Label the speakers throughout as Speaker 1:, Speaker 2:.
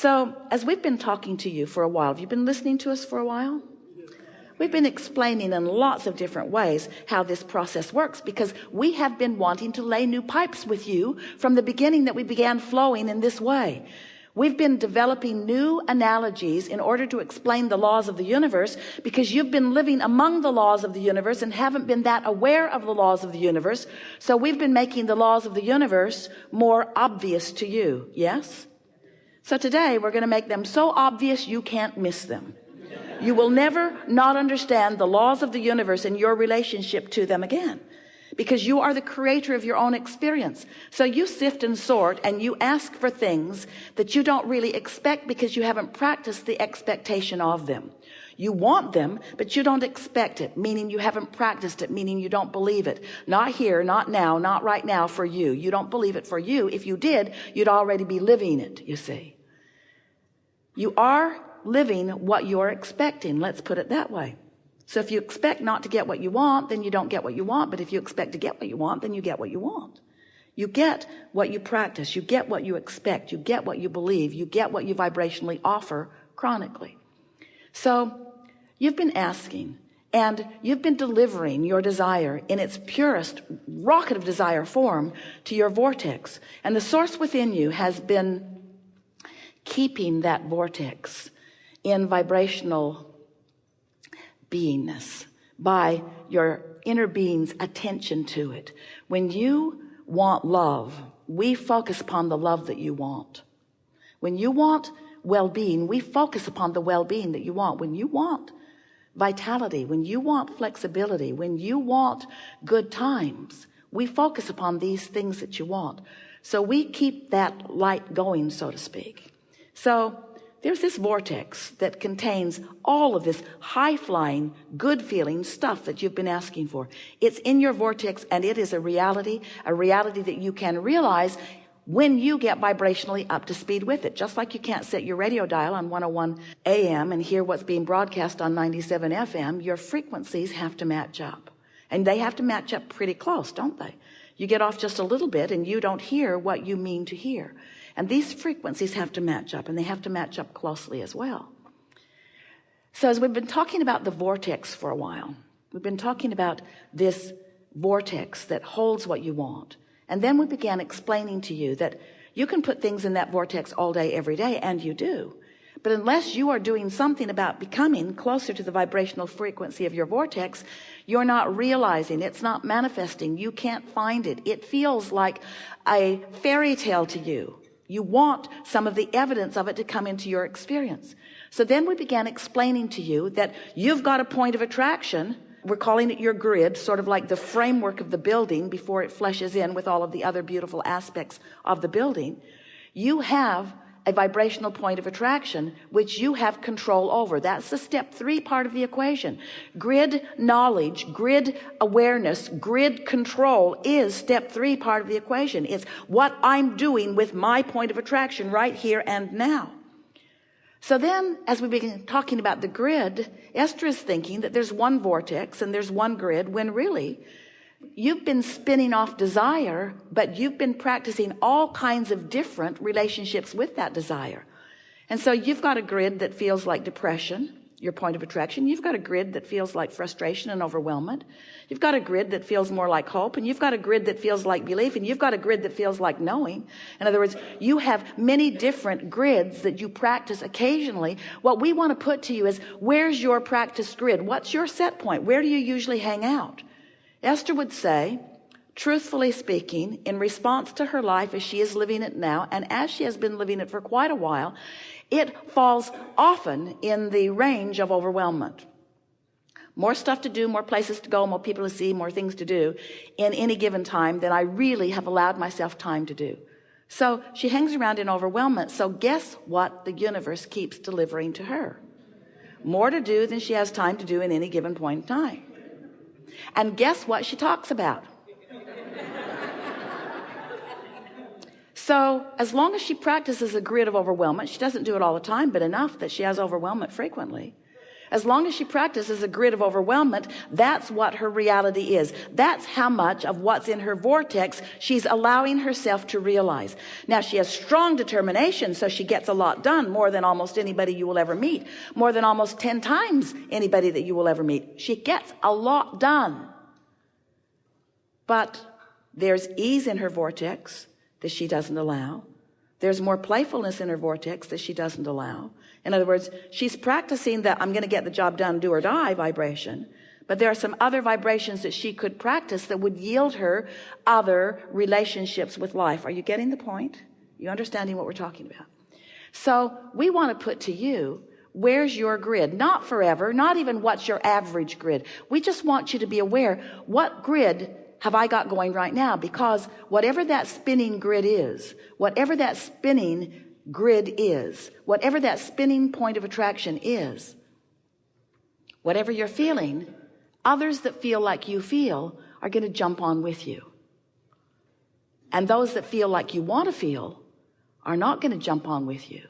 Speaker 1: So as we've been talking to you for a while, have you been listening to us for a while? We've been explaining in lots of different ways how this process works, because we have been wanting to lay new pipes with you from the beginning that we began flowing in this way. We've been developing new analogies in order to explain the laws of the universe, because you've been living among the laws of the universe and haven't been that aware of the laws of the universe. So we've been making the laws of the universe more obvious to you. Yes? So today we're going to make them so obvious you can't miss them. You will never not understand the laws of the universe and your relationship to them again, because you are the creator of your own experience. So you sift and sort and you ask for things that you don't really expect, because you haven't practiced the expectation of them. You want them, but you don't expect it, meaning you haven't practiced it, meaning you don't believe it. Not here, not now, not right now for you. You don't believe it for you. If you did, you'd already be living it, you see. You are living what you're expecting. Let's put it that way. So if you expect not to get what you want, then you don't get what you want. But if you expect to get what you want, then you get what you want. You get what you practice. You get what you expect. You get what you believe. You get what you vibrationally offer chronically. So you've been asking, and you've been delivering your desire in its purest rocket of desire form to your vortex. And the source within you has been keeping that vortex in vibrational beingness by your inner being's attention to it. When you want love, we focus upon the love that you want. When you want well-being, we focus upon the well-being that you want. When you want vitality, when you want flexibility, when you want good times, we focus upon these things that you want. So we keep that light going, so to speak. So there's this vortex that contains all of this high-flying, good-feeling stuff that you've been asking for. It's in your vortex, and it is a reality that you can realize when you get vibrationally up to speed with it. Just like you can't set your radio dial on 101 AM and hear what's being broadcast on 97 FM, your frequencies have to match up. And they have to match up pretty close, don't they? You get off just a little bit and you don't hear what you mean to hear. And these frequencies have to match up, and they have to match up closely as well. So as we've been talking about the vortex for a while, we've been talking about this vortex that holds what you want. And then we began explaining to you that you can put things in that vortex all day, every day, and you do. But unless you are doing something about becoming closer to the vibrational frequency of your vortex, you're not realizing, it's not manifesting. You can't find it. It feels like a fairy tale to you. You want some of the evidence of it to come into your experience. So then we began explaining to you that you've got a point of attraction. We're calling it your grid, sort of like the framework of the building before it fleshes in with all of the other beautiful aspects of the building. You have a vibrational point of attraction which you have control over. That's the step 3 part of the equation. Grid knowledge, grid awareness, grid control is step 3 part of the equation. It's what I'm doing with my point of attraction right here and now. So then, as we begin talking about the grid, Esther is thinking that there's one vortex and there's one grid, when really you've been spinning off desire, but you've been practicing all kinds of different relationships with that desire. And so you've got a grid that feels like depression, your point of attraction. You've got a grid that feels like frustration and overwhelmment. You've got a grid that feels more like hope, and you've got a grid that feels like belief, and you've got a grid that feels like knowing. In other words, you have many different grids that you practice occasionally. What we want to put to you is, where's your practice grid? What's your set point? Where do you usually hang out? Esther would say, truthfully speaking, in response to her life as she is living it now, and as she has been living it for quite a while, it falls often in the range of overwhelmment. More stuff to do, more places to go, more people to see, more things to do in any given time than I really have allowed myself time to do. So she hangs around in overwhelmment. So guess what the universe keeps delivering to her? More to do than she has time to do in any given point in time. And guess what she talks about? So as long as she practices a grid of overwhelmment, she doesn't do it all the time, but enough that she has overwhelmment frequently. As long as she practices a grid of overwhelmment, that's what her reality is. That's how much of what's in her vortex she's allowing herself to realize. Now, she has strong determination, so she gets a lot done, more than almost anybody you will ever meet, more than almost 10 times anybody that you will ever meet. She gets a lot done. But there's ease in her vortex that she doesn't allow. There's more playfulness in her vortex that she doesn't allow. In other words, she's practicing the I'm going to get the job done, do or die vibration. But there are some other vibrations that she could practice that would yield her other relationships with life. Are you getting the point? You understanding what we're talking about? So we want to put to you, where's your grid? Not forever, not even what's your average grid. We just want you to be aware, what grid have I got going right now? Because whatever that spinning grid is, whatever that spinning point of attraction is, whatever you're feeling, others that feel like you feel are going to jump on with you. And those that feel like you want to feel are not going to jump on with you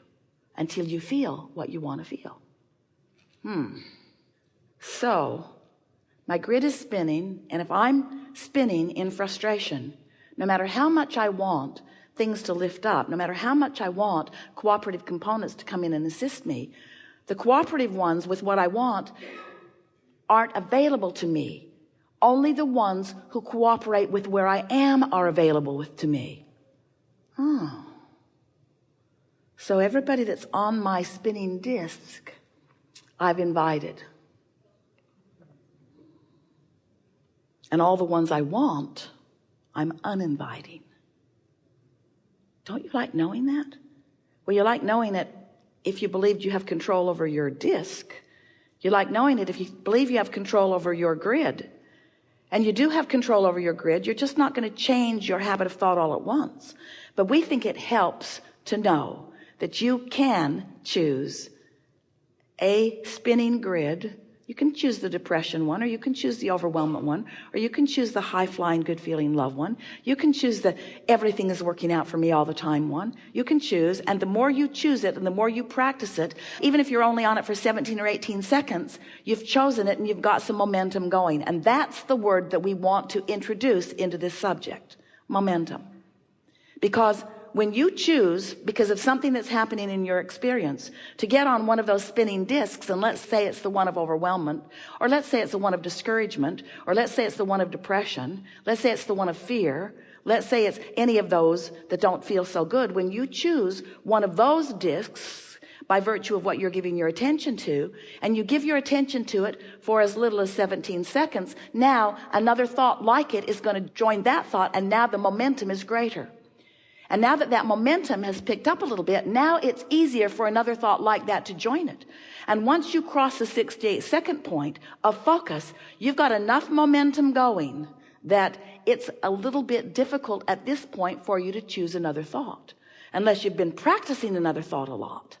Speaker 1: until you feel what you want to feel. So my grid is spinning, and if I'm spinning in frustration, no matter how much I want things to lift up, no matter how much I want cooperative components to come in and assist me, the cooperative ones with what I want aren't available to me. Only the ones who cooperate with where I am are available to me. So everybody that's on my spinning disc, I've invited. And all the ones I want, I'm uninviting. Don't you like knowing that? Well, you like knowing it if you believed you have control over your disc. You like knowing it if you believe you have control over your grid. And you do have control over your grid. You're just not going to change your habit of thought all at once. But we think it helps to know that you can choose a spinning grid. You can choose the depression one, or you can choose the overwhelmment one, or you can choose the high-flying, good-feeling love one. You can choose the everything is working out for me all the time one. You can choose, and the more you choose it and the more you practice it, even if you're only on it for 17 or 18 seconds, you've chosen it and you've got some momentum going. And that's the word that we want to introduce into this subject, momentum. Because when you choose, because of something that's happening in your experience, to get on one of those spinning discs, and let's say it's the one of overwhelmment, or let's say it's the one of discouragement, or let's say it's the one of depression, let's say it's the one of fear, let's say it's any of those that don't feel so good. When you choose one of those discs by virtue of what you're giving your attention to, and you give your attention to it for as little as 17 seconds, now another thought like it is going to join that thought, and now the momentum is greater. And now that that momentum has picked up a little bit, now it's easier for another thought like that to join it. And once you cross the 68-second point of focus, you've got enough momentum going that it's a little bit difficult at this point for you to choose another thought, unless you've been practicing another thought a lot.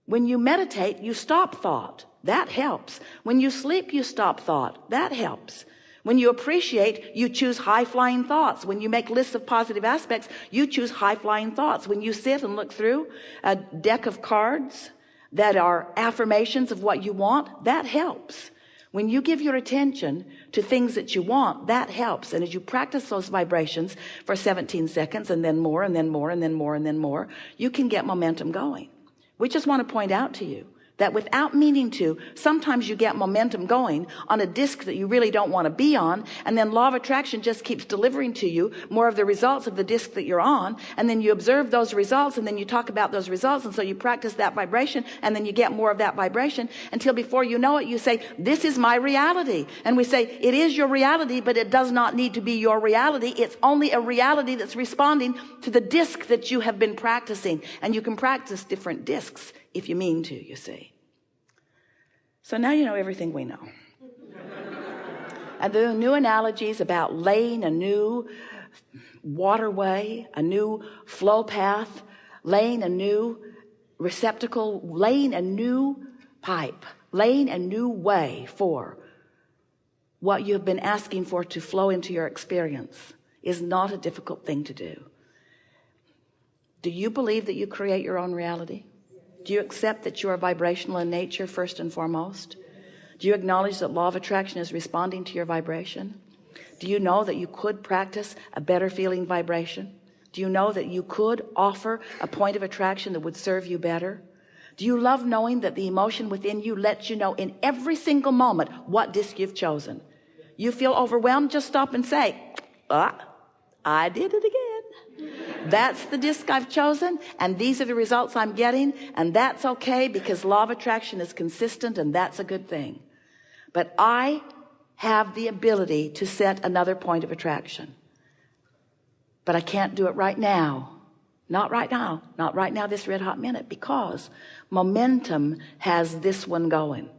Speaker 1: When you meditate, you stop thought. That helps. When you sleep, you stop thought. That helps. When you appreciate, you choose high-flying thoughts. When you make lists of positive aspects, you choose high-flying thoughts. When you sit and look through a deck of cards that are affirmations of what you want, that helps. When you give your attention to things that you want, that helps. And as you practice those vibrations for 17 seconds, and then more, and then more, and then more, and then more, you can get momentum going. We just want to point out to you that without meaning to, sometimes you get momentum going on a disc that you really don't want to be on, and then law of attraction just keeps delivering to you more of the results of the disc that you're on, and then you observe those results, and then you talk about those results, and so you practice that vibration, and then you get more of that vibration until before you know it, you say, this is my reality. And we say, it is your reality, but it does not need to be your reality. It's only a reality that's responding to the disc that you have been practicing. And you can practice different discs if you mean to, you see. So now you know everything we know. And the new analogies about laying a new waterway, a new flow path, laying a new receptacle, laying a new pipe, laying a new way for what you've been asking for to flow into your experience is not a difficult thing to do. Do you believe that you create your own reality? Do you accept that you are vibrational in nature first and foremost? Do you acknowledge that law of attraction is responding to your vibration? Do you know that you could practice a better feeling vibration? Do you know that you could offer a point of attraction that would serve you better? Do you love knowing that the emotion within you lets you know in every single moment what disc you've chosen? You feel overwhelmed, just stop and say, I did it again. That's the disc I've chosen, and these are the results I'm getting, and that's okay, because law of attraction is consistent, and that's a good thing. But I have the ability to set another point of attraction, but I can't do it right now. Not right now, not right now, this red hot minute, because momentum has this one going.